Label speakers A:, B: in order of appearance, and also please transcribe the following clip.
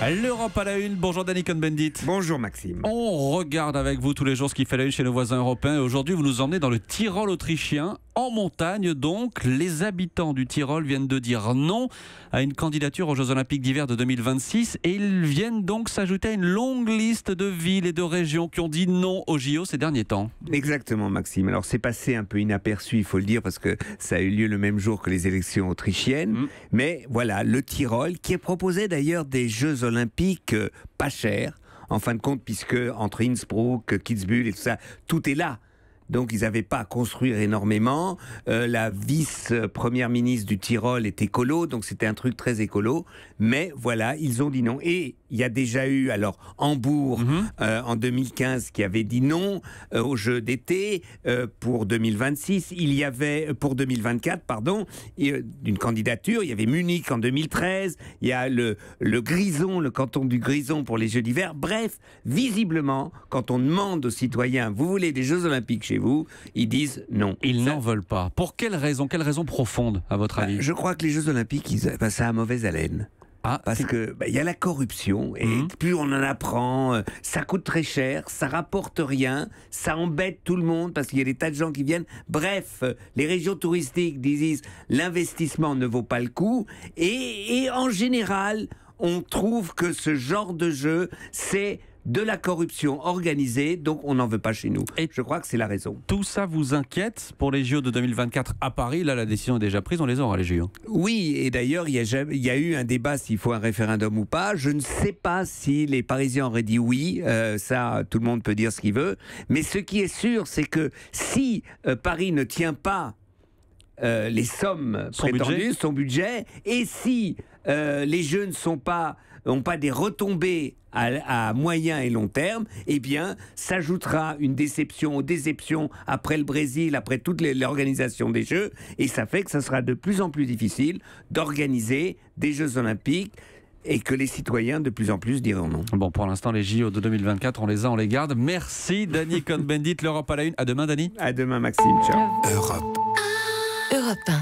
A: L'Europe à la une, bonjour Danny Cohn-Bendit.
B: Bonjour Maxime.
A: On regarde avec vous tous les jours ce qui fait la une chez nos voisins européens. Et aujourd'hui, vous nous emmenez dans le Tyrol autrichien, en montagne donc. Les habitants du Tyrol viennent de dire non à une candidature aux Jeux Olympiques d'hiver de 2026. Et ils viennent donc s'ajouter à une longue liste de villes et de régions qui ont dit non aux JO ces derniers temps.
B: Exactement Maxime. Alors c'est passé un peu inaperçu, il faut le dire, parce que ça a eu lieu le même jour que les élections autrichiennes. Mais voilà, le Tyrol, qui est proposé d'ailleurs des Jeux Olympiques pas chers, en fin de compte, puisque entre Innsbruck, Kitzbühel et tout ça, tout est là. Donc ils n'avaient pas à construire énormément. La vice-première ministre du Tyrol est écolo, donc c'était un truc très écolo. Mais voilà, ils ont dit non. Et il y a déjà eu, alors, Hambourg, en 2015, qui avait dit non aux Jeux d'été pour 2026. Il y avait, pour 2024, pardon, d'une candidature. Il y avait Munich en 2013. Il y a le Grison, le canton du Grison pour les Jeux d'hiver. Bref, visiblement, quand on demande aux citoyens, vous voulez des Jeux Olympiques chez vous, ils disent non.
A: Ils n'en veulent pas. Pour quelle raison profonde, à votre avis?
B: Je crois que les Jeux Olympiques, ça a mauvaise haleine. Parce que y a la corruption et plus on en apprend, ça coûte très cher, ça rapporte rien, ça embête tout le monde parce qu'il y a des tas de gens qui viennent. Bref, les régions touristiques disent l'investissement ne vaut pas le coup et en général, on trouve que ce genre de jeu, c'est de la corruption organisée, donc on n'en veut pas chez nous. Et je crois que c'est la raison.
A: Tout ça vous inquiète pour les JO de 2024 à Paris? Là, la décision est déjà prise, on les aura, les JO.
B: Oui, et d'ailleurs, il y a eu un débat s'il faut un référendum ou pas. Je ne sais pas si les Parisiens auraient dit oui. Ça, tout le monde peut dire ce qu'il veut. Mais ce qui est sûr, c'est que si Paris ne tient pas les sommes prétendues, son budget, et si les Jeux n'ont pas des retombées à moyen et long terme, eh bien, s'ajoutera une déception aux déceptions après le Brésil, après toute l'organisation des Jeux, et ça fait que ça sera de plus en plus difficile d'organiser des Jeux Olympiques et que les citoyens de plus en plus diront non.
A: Bon, pour l'instant, les JO de 2024, on les a, on les garde. Merci Danny Cohn-Bendit, l'Europe à la une. À demain, Danny.
B: À demain, Maxime. Ciao.
C: Europe 1.